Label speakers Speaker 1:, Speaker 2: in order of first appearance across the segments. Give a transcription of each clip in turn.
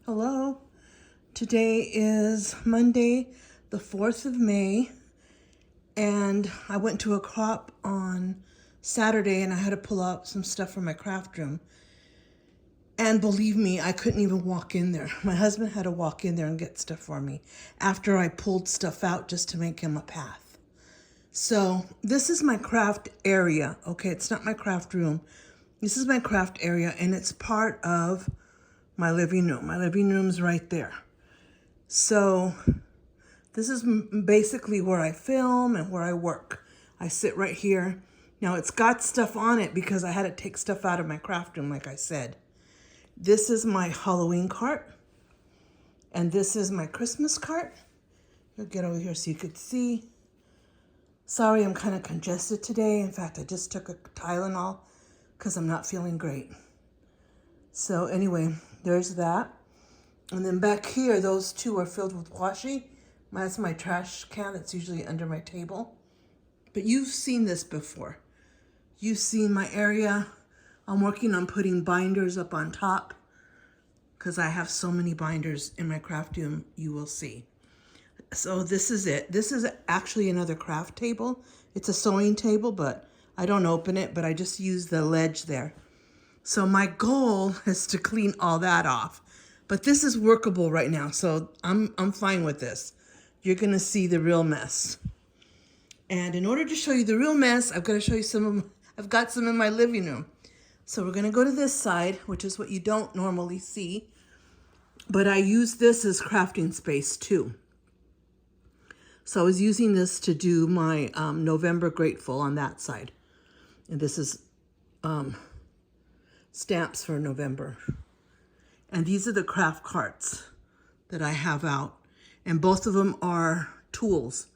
Speaker 1: Hello. Today is Monday, the 4th of May, and I went to a crop on Saturday and I had to pull out some stuff from my craft room. And believe me, I couldn't even walk in there. My husband had to walk in there and get stuff for me after I pulled stuff out just to make him a path. So this is my craft area. Okay, it's not my craft room. This is my craft area, and it's part of my living room. My living room's right there. So this is basically where I film and where I work. I sit right here. Now it's got stuff on it because I had to take stuff out of my craft room, like I said. This is my Halloween cart, and this is my Christmas cart. I'll get over here so you could see. Sorry, I'm kind of congested today. In fact, I just took a Tylenol because I'm not feeling great. So anyway, there's that. And then back here, those two are filled with washi. That's my trash can that's usually under my table. But you've seen this before. You've seen my area. I'm working on putting binders up on top because I have so many binders in my craft room, you will see. So this is it. This is actually another craft table. It's a sewing table, but I don't open it, but I just use the ledge there. So my goal is to clean all that off. But this is workable right now, so I'm fine with this. You're going to see the real mess. And in order to show you the real mess, I've got to show you I've got some in my living room. So we're going to go to this side, which is what you don't normally see. But I use this as crafting space too. So I was using this to do my November Grateful on that side. And this is stamps for November. And these are the craft carts that I have out. And both of them are tools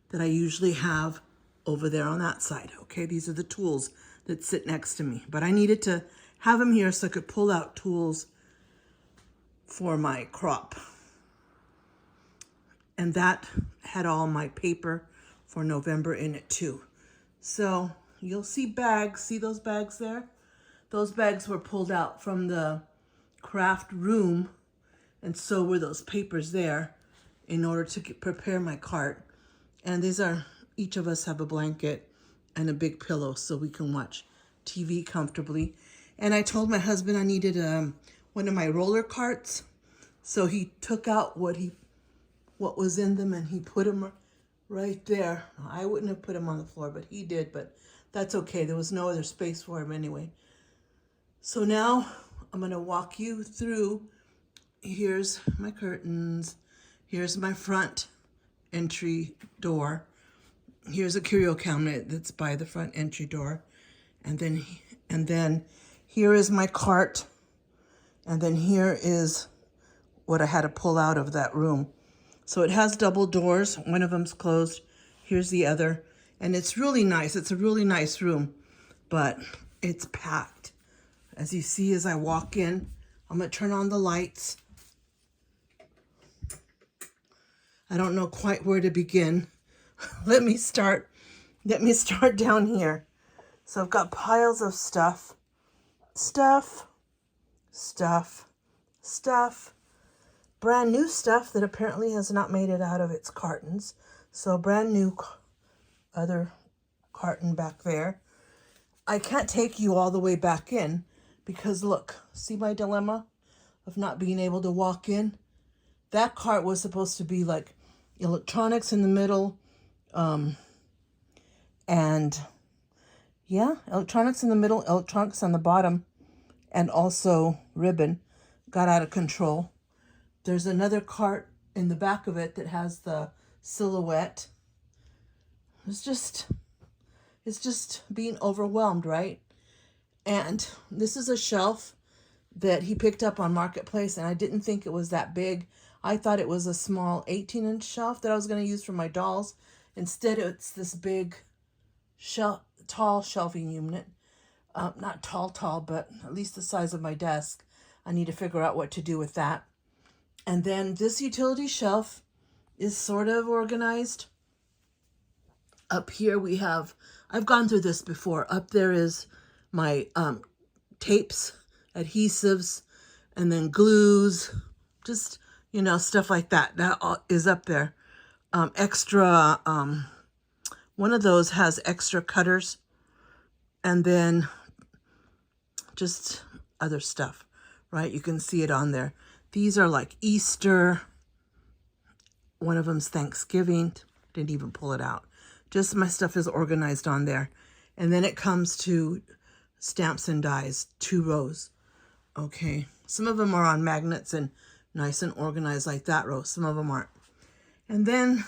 Speaker 1: that I usually have over there on that side. Okay, these are the tools that sit next to me. But I needed to have them here so I could pull out tools for my crop. And that had all my paper for November in it too. So you'll see bags. See those bags there? Those bags were pulled out from the craft room, and so were those papers there in order to prepare my cart. And these are, each of us have a blanket and a big pillow so we can watch TV comfortably. And I told my husband I needed one of my roller carts, so he took out what was in them and he put them right there. I wouldn't have put them on the floor, but he did, but that's okay. There was no other space for him anyway. So now I'm going to walk you through. Here's my curtains. Here's my front entry door. Here's a curio cabinet that's by the front entry door. And then here is my cart. And then here is what I had to pull out of that room. So it has double doors. One of them's closed. Here's the other. And it's really nice. It's a really nice room, but it's packed. As you see, as I walk in, I'm going to turn on the lights. I don't know quite where to begin. Let me start down here. So I've got piles of stuff. Brand new stuff that apparently has not made it out of its cartons. So brand new other carton back there. I can't take you all the way back in because look, see my dilemma of not being able to walk in? That cart was supposed to be like electronics in the middle, and yeah, electronics in the middle, electronics on the bottom, and also ribbon. Got out of control. There's another cart in the back of it that has the silhouette. It's just being overwhelmed, right? And this is a shelf that he picked up on Marketplace, and I didn't think it was that big. I thought it was a small 18-inch shelf that I was going to use for my dolls. Instead, it's this big tall shelving unit. Not tall, but at least the size of my desk. I need to figure out what to do with that. And then this utility shelf is sort of organized. Up here we have, I've gone through this before. Up there is my tapes, adhesives, and then glues, just, stuff like that. That all is up there. Extra, one of those has extra cutters, and then just other stuff, right? You can see it on there. These are like Easter. One of them's Thanksgiving. Didn't even pull it out. Just my stuff is organized on there. And then it comes to stamps and dies, 2 rows. Okay. Some of them are on magnets and nice and organized like that row. Some of them aren't. And then,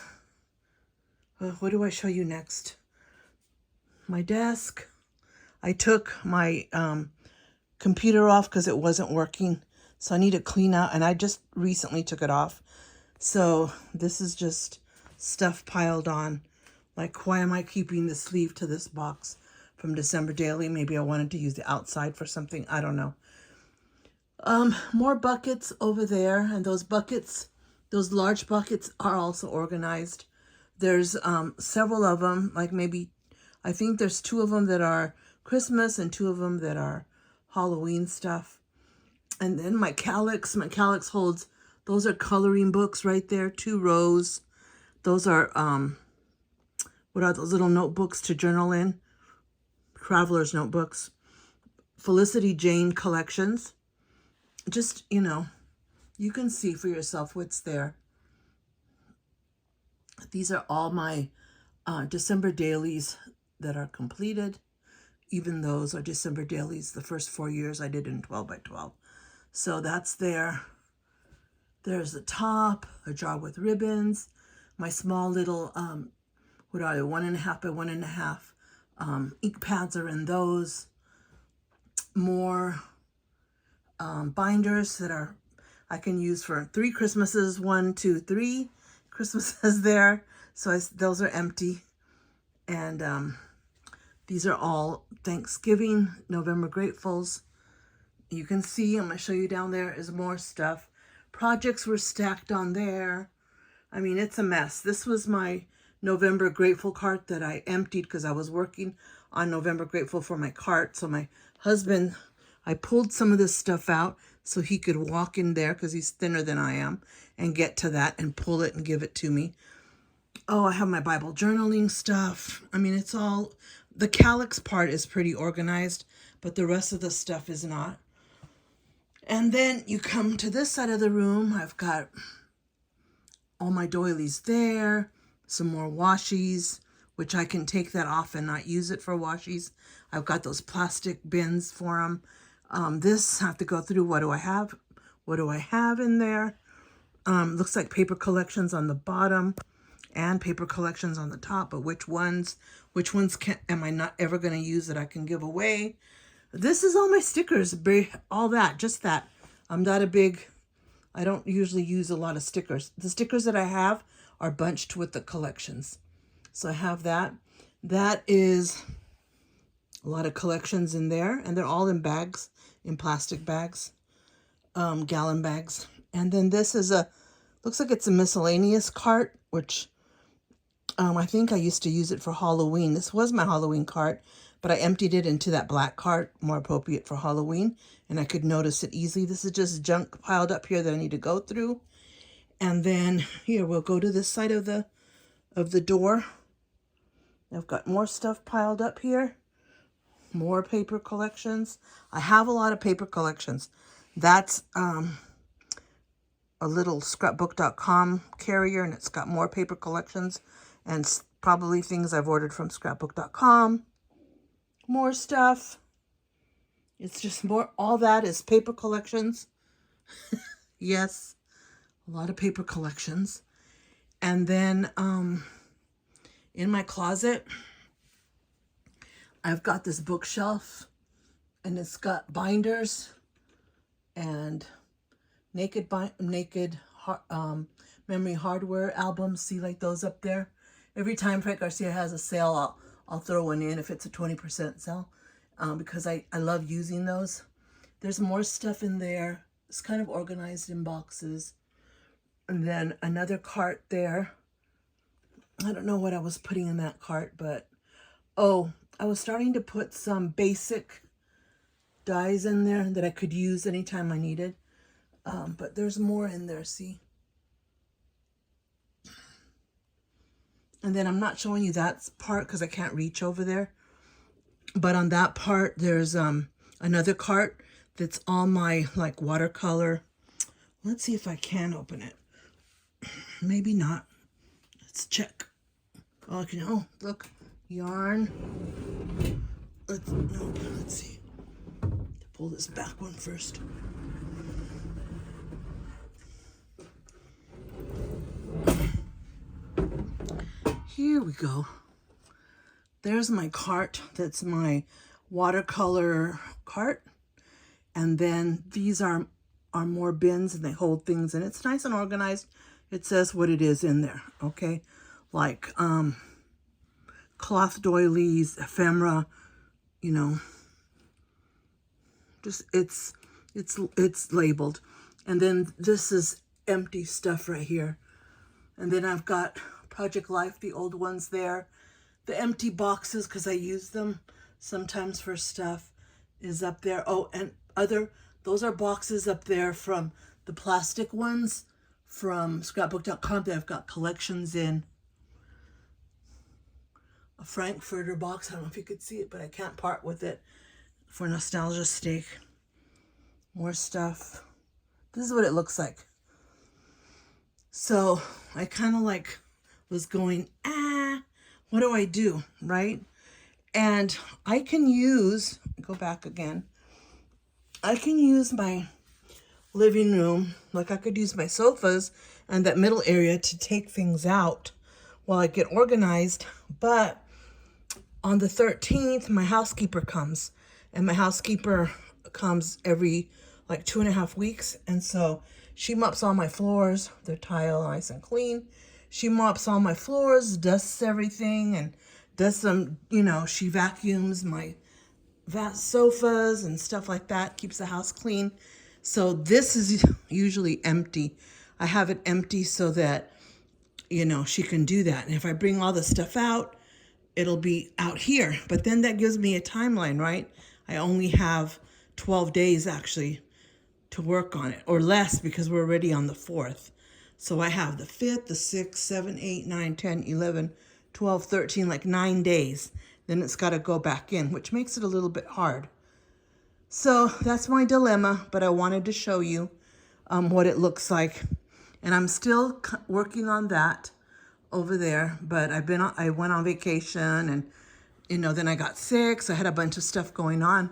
Speaker 1: what do I show you next? My desk. I took my computer off because it wasn't working. So I need to clean out, and I just recently took it off. So this is just stuff piled on. Like, why am I keeping the sleeve to this box from December Daily? Maybe I wanted to use the outside for something. I don't know. More buckets over there. And those buckets, those large buckets are also organized. There's several of them, like maybe, I think there's 2 of them that are Christmas and 2 of them that are Halloween stuff. And then my calyx holds, those are coloring books right there, 2 rows. Those are, what are those little notebooks to journal in? Traveler's notebooks. Felicity Jane collections. Just, you can see for yourself what's there. These are all my December dailies that are completed. Even those are December dailies. The first 4 years I did in 12 by 12. So that's there. There's the top, a jar with ribbons, my small little, what are they, 1.5 by 1.5 ink pads are in those. More binders that are, I can use for 3 Christmases, 1, 2, 3 Christmases there. So those are empty. And these are all Thanksgiving, November gratefuls. You can see, I'm going to show you down there is more stuff. Projects were stacked on there. I mean, it's a mess. This was my November grateful cart that I emptied because I was working on November grateful for my cart. So my husband, I pulled some of this stuff out so he could walk in there because he's thinner than I am and get to that and pull it and give it to me. Oh, I have my Bible journaling stuff. I mean, it's all, the calyx part is pretty organized, but the rest of the stuff is not. And then you come to this side of the room. I've got all my doilies there, some more washies, which I can take that off and not use it for washies. I've got those plastic bins for them. This, I have to go through, what do I have? What do I have in there? Looks like paper collections on the bottom and paper collections on the top, but which ones am I not ever going to use that I can give away? This is all my stickers, all that, just that. I'm not a big, I don't usually use a lot of stickers. The stickers that I have are bunched with the collections. So I have that. That is a lot of collections in there, and they're all in bags, in plastic bags, gallon bags. And then this is looks like it's a miscellaneous cart, which I think I used to use it for Halloween. This was my Halloween cart, but I emptied it into that black cart, more appropriate for Halloween, and I could notice it easily. This is just junk piled up here that I need to go through. And then here, we'll go to this side of the door. I've got more stuff piled up here. More paper collections. I have a lot of paper collections. That's a little scrapbook.com carrier, and it's got more paper collections and probably things I've ordered from scrapbook.com. More stuff. It's just more, all that is paper collections. Yes, a lot of paper collections. And then in my closet, I've got this bookshelf, and it's got binders and naked memory hardware albums. See, like those up there. Every time Frank Garcia has a sale, I'll throw one in if it's a 20% sale, because I love using those. There's more stuff in there. It's kind of organized in boxes. And then another cart there. I don't know what I was putting in that cart, but oh, I was starting to put some basic dies in there that I could use anytime I needed. But there's more in there, see? And then I'm not showing you that part because I can't reach over there. But on that part, there's another cart that's all my like watercolor. Let's see if I can open it. Maybe not. Let's check. Oh, look, yarn. Let's see. Pull this back one first. Here we go. There's my cart. That's my watercolor cart. And then these are more bins and they hold things and it's nice and organized. It says what it is in there, okay? Like cloth doilies, ephemera, you know. Just it's labeled. And then this is empty stuff right here. And then I've got Project Life, the old ones there. The empty boxes, because I use them sometimes for stuff, is up there. Oh, and those are boxes up there from the plastic ones from scrapbook.com that I've got collections in. A Frankfurter box. I don't know if you could see it, but I can't part with it for nostalgia's sake. More stuff. This is what it looks like. So I kind of like was going, what do I do, right? And I can use, go back again, I can use my living room, like I could use my sofas and that middle area to take things out while I get organized. But on the 13th, my housekeeper comes, and my housekeeper comes every like 2.5 weeks. And so she mops all my floors, they're tile nice and clean. She mops all my floors, dusts everything, and does some, she vacuums my sofas and stuff like that, keeps the house clean. So this is usually empty. I have it empty so that, she can do that. And if I bring all the stuff out, it'll be out here. But then that gives me a timeline, right? I only have 12 days actually to work on it, or less because we're already on the 4th. So I have the 5th, the 6th, 7th, 8th, 9th, 10th, 11th, 12th, 13th, like 9 days. Then it's got to go back in, which makes it a little bit hard. So that's my dilemma, but I wanted to show you what it looks like. And I'm still working on that over there, but I went on vacation and, then I got sick, so I had a bunch of stuff going on.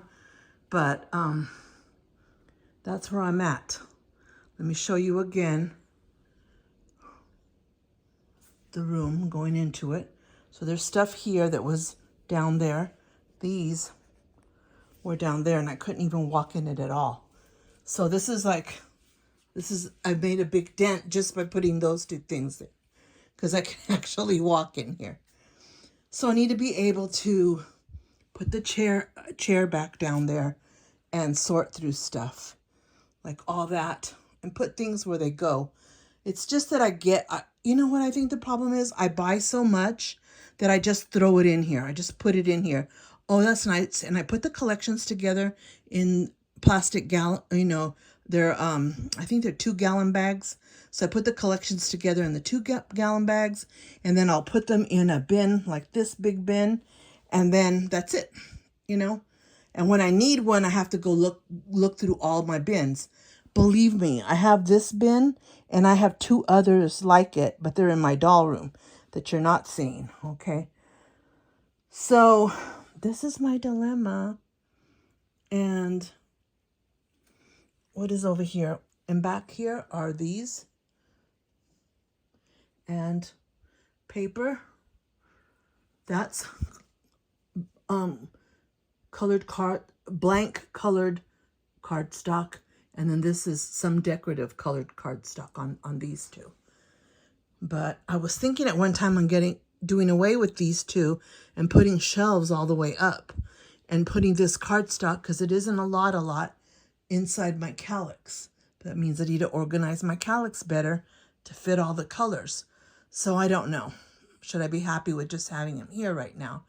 Speaker 1: But that's where I'm at. Let me show you again the room, going into it. So there's stuff here that was down there. These were down there and I couldn't even walk in it at all. So I made a big dent just by putting those two things there because I can actually walk in here. So I need to be able to put the chair back down there and sort through stuff like all that and put things where they go. It's just that you know what I think the problem is? I buy so much that I just throw it in here. I just put it in here. Oh, that's nice. And I put the collections together in plastic they're, I think they're 2-gallon bags. So I put the collections together in the 2-gallon bags, and then I'll put them in a bin, like this big bin. And then that's it, And when I need one, I have to go look through all my bins. Believe me, I have this bin and I have 2 others like it, but they're in my doll room that you're not seeing, okay? So this is my dilemma. And what is over here? And back here are these. And paper. That's blank colored cardstock. And then this is some decorative colored cardstock on these two. But I was thinking at one time on doing away with these two and putting shelves all the way up and putting this cardstock, because it isn't a lot inside my calyx. That means I need to organize my calyx better to fit all the colors. So I don't know. Should I be happy with just having them here right now?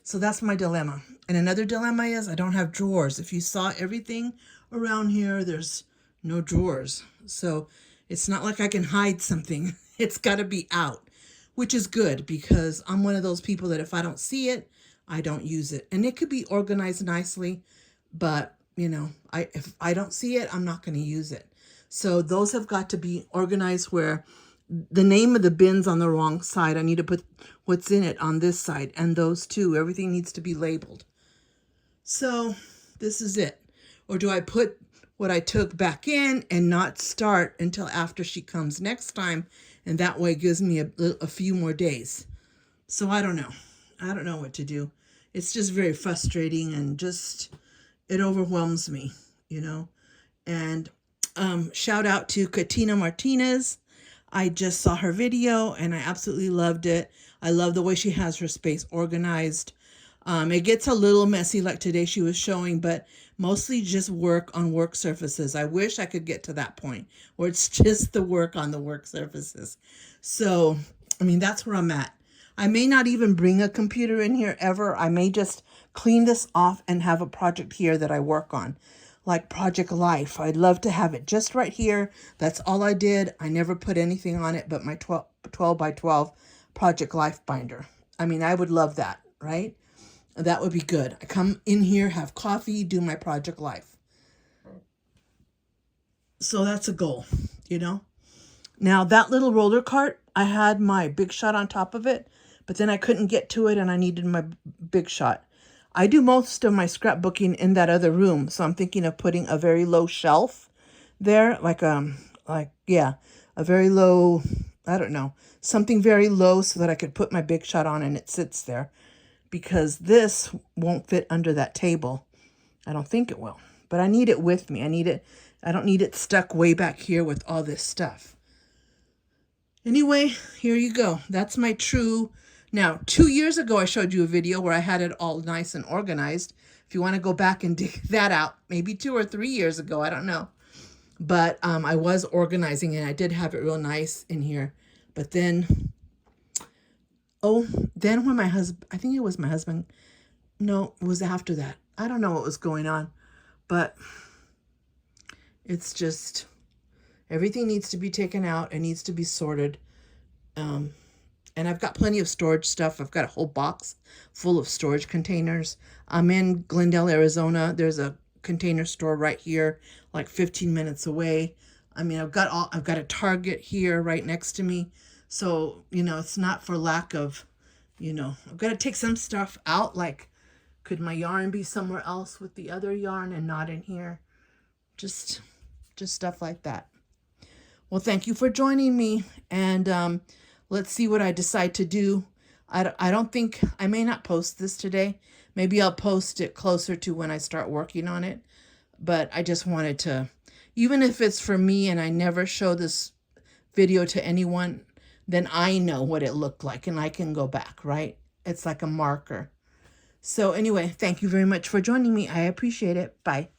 Speaker 1: So that's my dilemma. And another dilemma is I don't have drawers. If you saw everything around here, there's no drawers. So it's not like I can hide something. It's got to be out, which is good because I'm one of those people that if I don't see it, I don't use it. And it could be organized nicely, but you know, if I don't see it, I'm not going to use it. So those have got to be organized where the name of the bin's on the wrong side. I need to put what's in it on this side, and those two. Everything needs to be labeled. So this is it. Or do I put what I took back in and not start until after she comes next time, and that way it gives me a few more days? So I don't know. I don't know what to do. It's just very frustrating, and just it overwhelms me, you know. And shout out to Katina Martinez. I just saw her video and I absolutely loved it. I love the way she has her space organized. It gets a little messy like today she was showing, but mostly just work on work surfaces. I wish I could get to that point where it's just the work on the work surfaces. So, I mean, that's where I'm at. I may not even bring a computer in here ever. I may just clean this off and have a project here that I work on. Like Project Life. I'd love to have it just right here. That's all I did. I never put anything on it but my 12 by 12 Project Life binder. I mean, I would love that, right? That would be good. I come in here, have coffee, do my Project Life. So that's a goal, you know? Now, that little roller cart, I had my Big Shot on top of it, but then I couldn't get to it and I needed my Big Shot. I do most of my scrapbooking in that other room, so I'm thinking of putting a very low shelf there, a very low, I don't know, something very low so that I could put my Big Shot on and it sits there, because this won't fit under that table. I don't think it will, but I need it with me. I don't need it stuck way back here with all this stuff. Anyway, here you go. That's my true. Now, 2 years ago, I showed you a video where I had it all nice and organized. If you want to go back and dig that out, maybe 2 or 3 years ago, I don't know. But I was organizing and I did have it real nice in here. But then, then when my husband, I think it was my husband. No, it was after that. I don't know what was going on. But it's just, everything needs to be taken out. It needs to be sorted. And I've got plenty of storage stuff. I've got a whole box full of storage containers. I'm in Glendale, Arizona. There's a container store right here, like 15 minutes away. I mean, I've got a Target here right next to me. So, you know, it's not for lack of, you know, I've got to take some stuff out. Like, could my yarn be somewhere else with the other yarn and not in here? Just stuff like that. Well, thank you for joining me. And, let's see what I decide to do. I don't think, I may not post this today. Maybe I'll post it closer to when I start working on it. But I just wanted to, even if it's for me and I never show this video to anyone, then I know what it looked like and I can go back, right? It's like a marker. So anyway, thank you very much for joining me. I appreciate it. Bye.